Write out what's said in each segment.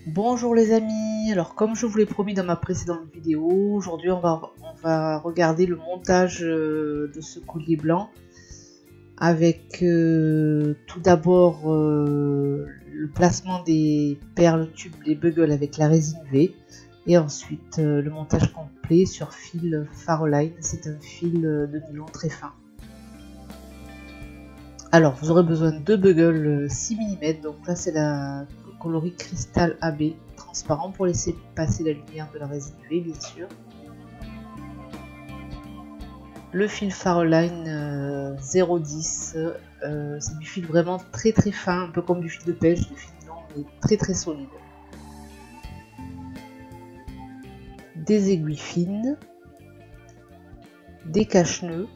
Bonjour les amis, alors comme je vous l'ai promis dans ma précédente vidéo, aujourd'hui on va regarder le montage de ce collier blanc avec tout d'abord le placement des perles tubes, les buggles avec la résine V et ensuite le montage complet sur fil Faroline, c'est un fil de nylon très fin. Alors vous aurez besoin de buggles 6 mm, donc là c'est le coloris cristal AB transparent pour laisser passer la lumière de la résine V bien sûr. Le fil Faroline 010, c'est du fil vraiment très fin, un peu comme du fil de pêche, du fil long mais très solide. Des aiguilles fines, des cache-nœuds.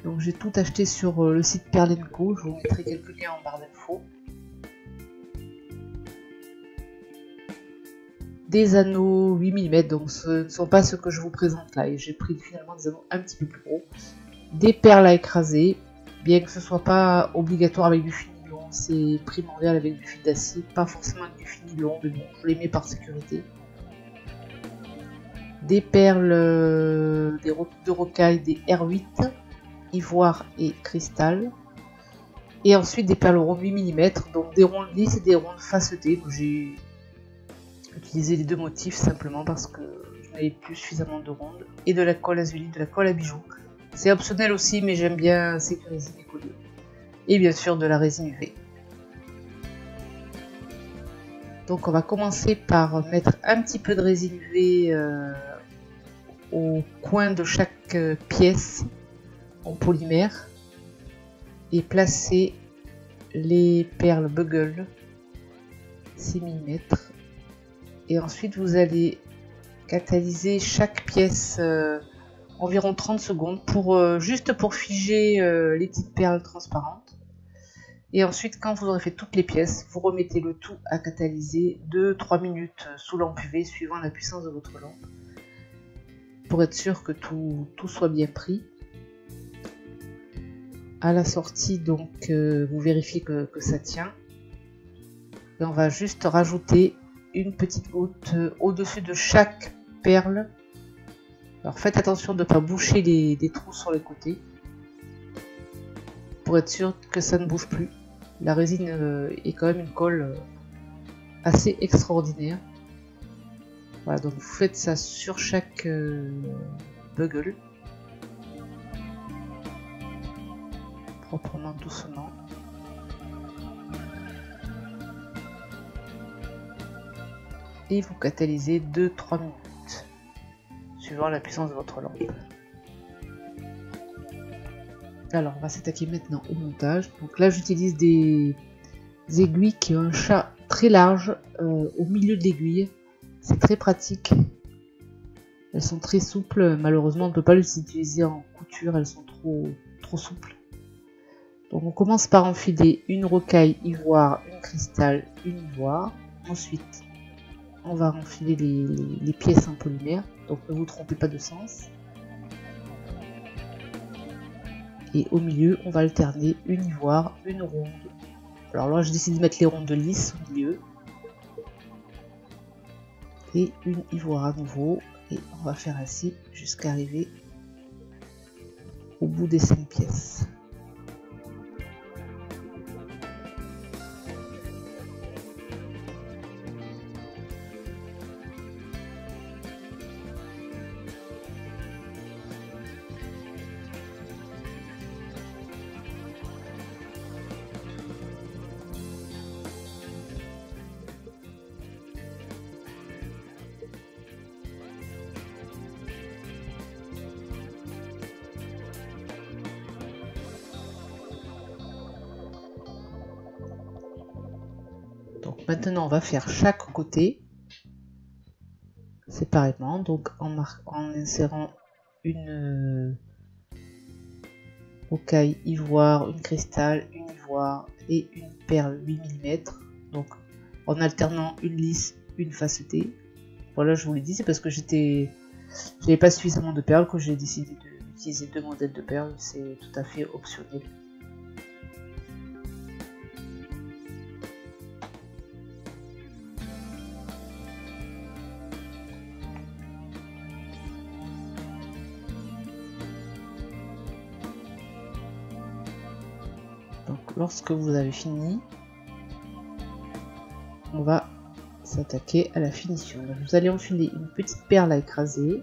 Donc j'ai tout acheté sur le site Perle & Co, je vous mettrai quelques liens en barre d'infos. Des anneaux 8 mm, donc ce ne sont pas ceux que je vous présente là, et j'ai pris finalement des anneaux un petit peu plus gros. Des perles à écraser, bien que ce soit pas obligatoire avec du fil nylon, c'est primordial avec du fil d'acier, pas forcément avec du fil nylon, mais bon, je les mets par sécurité. Des perles de rocaille, des R8, ivoire et cristal. Et ensuite des perles rondes 8 mm, donc des rondes lisses et des rondes facetées. J'ai utilisé les deux motifs simplement parce que je n'avais plus suffisamment de rondes. Et de la colle azulite, de la colle à bijoux. C'est optionnel aussi, mais j'aime bien sécuriser mes colliers. Et bien sûr de la résine UV. Donc on va commencer par mettre un petit peu de résine UV au coin de chaque pièce en polymère et placer les perles buggles 6 mm et ensuite vous allez catalyser chaque pièce environ 30 secondes juste pour figer les petites perles transparentes. Et ensuite quand vous aurez fait toutes les pièces, vous remettez le tout à catalyser 2-3 minutes sous lampe UV suivant la puissance de votre lampe pour être sûr que tout soit bien pris. À la sortie, donc, vous vérifiez que ça tient. Et on va juste rajouter une petite goutte au-dessus de chaque perle. Alors faites attention de ne pas boucher des trous sur les côtés. Pour être sûr que ça ne bouge plus. La résine est quand même une colle assez extraordinaire. Voilà, donc vous faites ça sur chaque buggles. Proprement, doucement. Et vous catalysez 2-3 minutes, suivant la puissance de votre lampe. Alors, on va s'attaquer maintenant au montage. Donc là, j'utilise des aiguilles qui ont un chat très large au milieu de l'aiguille. C'est très pratique. Elles sont très souples. Malheureusement, on ne peut pas les utiliser en couture. Elles sont trop souples. Donc on commence par enfiler une rocaille ivoire, une cristal, une ivoire. Ensuite, on va enfiler les pièces en polymère. Donc ne vous trompez pas de sens. Et au milieu, on va alterner une ivoire, une ronde. Alors là, je décide de mettre les rondes lisses au milieu. Et une ivoire à nouveau. Et on va faire ainsi jusqu'à arriver au bout des 5 pièces. Donc maintenant on va faire chaque côté séparément, donc en insérant une rocaille ivoire, une cristal, une ivoire et une perle 8 mm, donc en alternant une lisse, une facetée. Voilà, je vous l'ai dit, c'est parce que j'avais pas suffisamment de perles que j'ai décidé d'utiliser 2 modèles de perles, c'est tout à fait optionnel. lorsque vous avez fini, on va s'attaquer à la finition. Donc, vous allez enfiler une petite perle à écraser.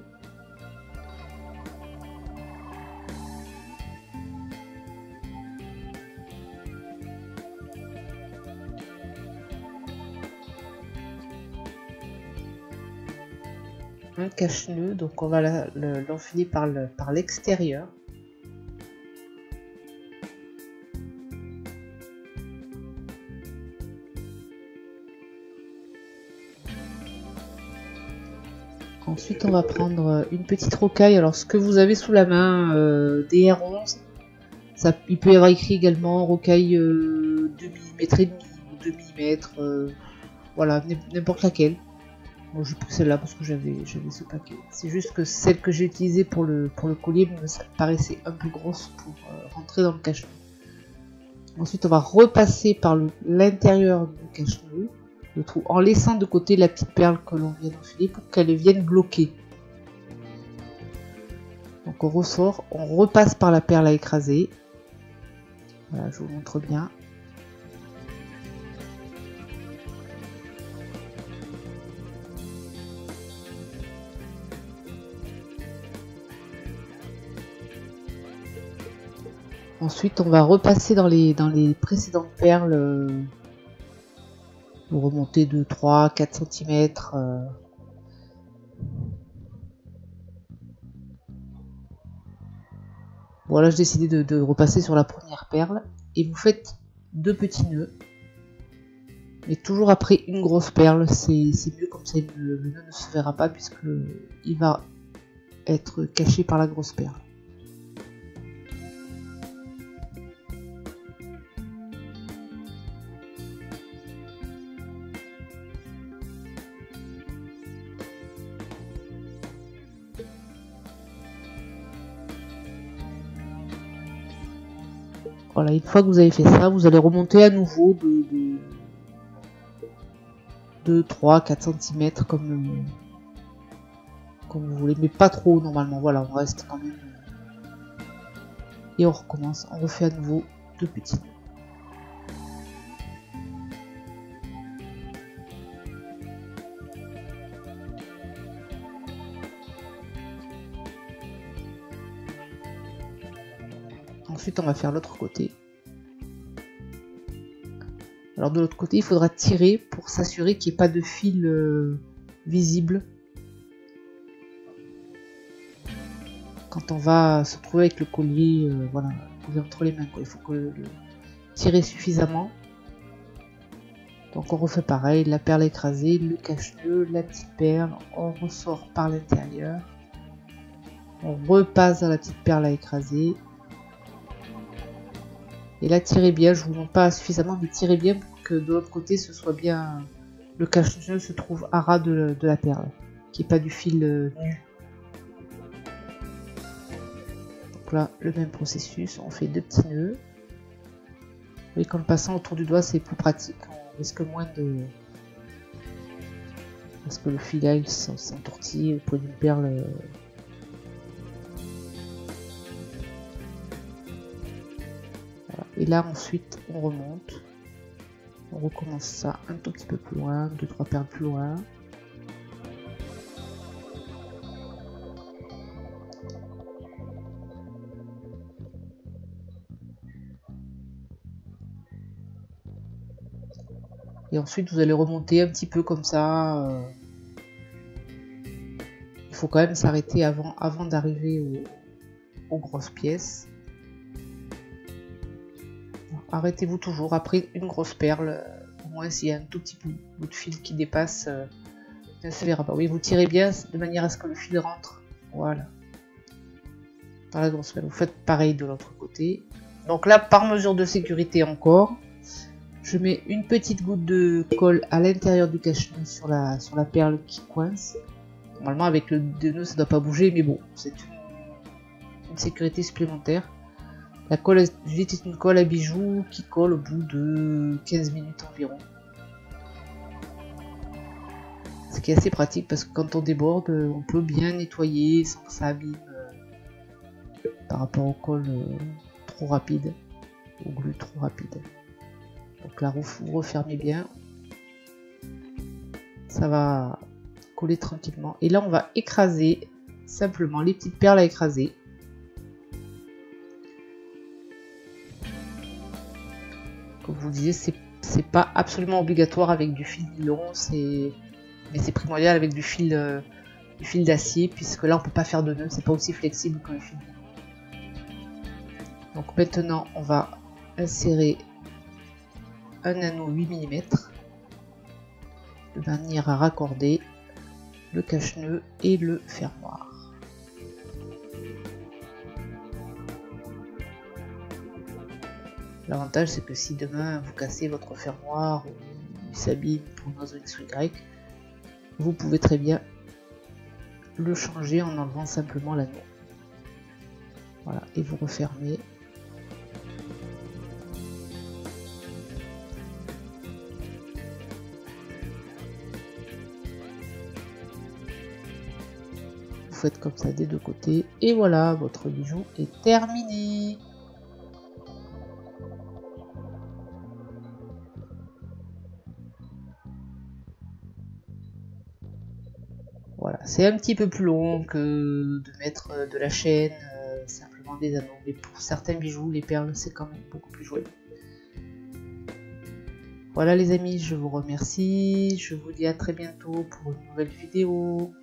Un cache-nœud, donc on va l'enfiler par l'extérieur. Ensuite, on va prendre une petite rocaille. Alors, ce que vous avez sous la main, des R11, il peut y avoir écrit également rocaille 2 mm et demi ou 2 mm, voilà, n'importe laquelle. Bon, j'ai pris celle-là parce que j'avais ce paquet. C'est juste que celle que j'ai utilisée pour le collier me paraissait un peu grosse pour rentrer dans le cache-nœud. Ensuite, on va repasser par l'intérieur du cache-nœud, le trou, en laissant de côté la petite perle que l'on vient d'enfiler pour qu'elle vienne bloquer. Donc on ressort, on repasse par la perle à écraser. Voilà, je vous montre bien. Ensuite, on va repasser dans les précédentes perles pour remonter de 3-4 cm. Voilà, j'ai décidé de repasser sur la première perle. Et vous faites 2 petits nœuds. Mais toujours après une grosse perle, c'est mieux, comme ça le nœud ne se verra pas puisque il va être caché par la grosse perle. Voilà, une fois que vous avez fait ça, vous allez remonter à nouveau de 3-4 cm comme vous voulez, mais pas trop normalement. Voilà, on reste quand même. Et on recommence, on refait à nouveau 2 petits nœuds. Ensuite, on va faire l'autre côté. Alors de l'autre côté, il faudra tirer pour s'assurer qu'il n'y ait pas de fil visible quand on va se trouver avec le collier, voilà, entre les mains, quoi. Il faut que tirer suffisamment. Donc on refait pareil, la perle écrasée, le cache-nœud, la petite perle, on ressort par l'intérieur, on repasse dans la petite perle à écraser. Et là, tirez bien, je vous montre pas suffisamment, mais tirez bien pour que de l'autre côté, ce soit bien, le cache-nœud se trouve à ras de la perle, qu'il n'y ait pas du fil nu. Donc là, le même processus, on fait 2 petits nœuds. Vous voyez qu'en le passant autour du doigt, c'est plus pratique, on risque moins de... parce que le fil là, il s'entortille au point d'une perle... Et là ensuite on remonte, on recommence ça un tout petit peu plus loin, 2-3 perles plus loin. Et ensuite vous allez remonter un petit peu comme ça. Il faut quand même s'arrêter avant d'arriver aux grosses pièces. Arrêtez-vous toujours après une grosse perle, au moins s'il y a un tout petit bout de fil qui dépasse, ne se verra pas. Oui, vous tirez bien de manière à ce que le fil rentre, voilà, dans la grosse perle. Vous faites pareil de l'autre côté. Donc là, par mesure de sécurité encore, je mets une petite goutte de colle à l'intérieur du cache-nœud sur la perle qui coince. Normalement avec le nœud ça ne doit pas bouger, mais bon, c'est une sécurité supplémentaire. La colle, j'utilise une colle à bijoux qui colle au bout de 15 minutes environ. Ce qui est assez pratique parce que quand on déborde, on peut bien nettoyer sans que ça abîme par rapport aux colles trop rapides. au glue trop rapide. Donc là, vous refermez bien. Ça va coller tranquillement. Et là, on va écraser simplement les petites perles à écraser. Comme je vous disais, c'est pas absolument obligatoire avec du fil nylon, mais c'est primordial avec du fil d'acier, puisque là on peut pas faire de nœuds, c'est pas aussi flexible que le fil nylon. Donc maintenant on va insérer un anneau 8 mm de manière à raccorder le cache-nœud et le fermoir. L'avantage c'est que si demain vous cassez votre fermoir ou il s'abîme pour une raison X ou Y, vous pouvez très bien le changer en enlevant simplement l'anneau. Voilà, et vous refermez. Vous faites comme ça des deux côtés et voilà, votre bijou est terminé. Voilà, c'est un petit peu plus long que de mettre de la chaîne, simplement des anneaux. Mais pour certains bijoux, les perles, c'est quand même beaucoup plus joli. Voilà les amis, je vous remercie. Je vous dis à très bientôt pour une nouvelle vidéo.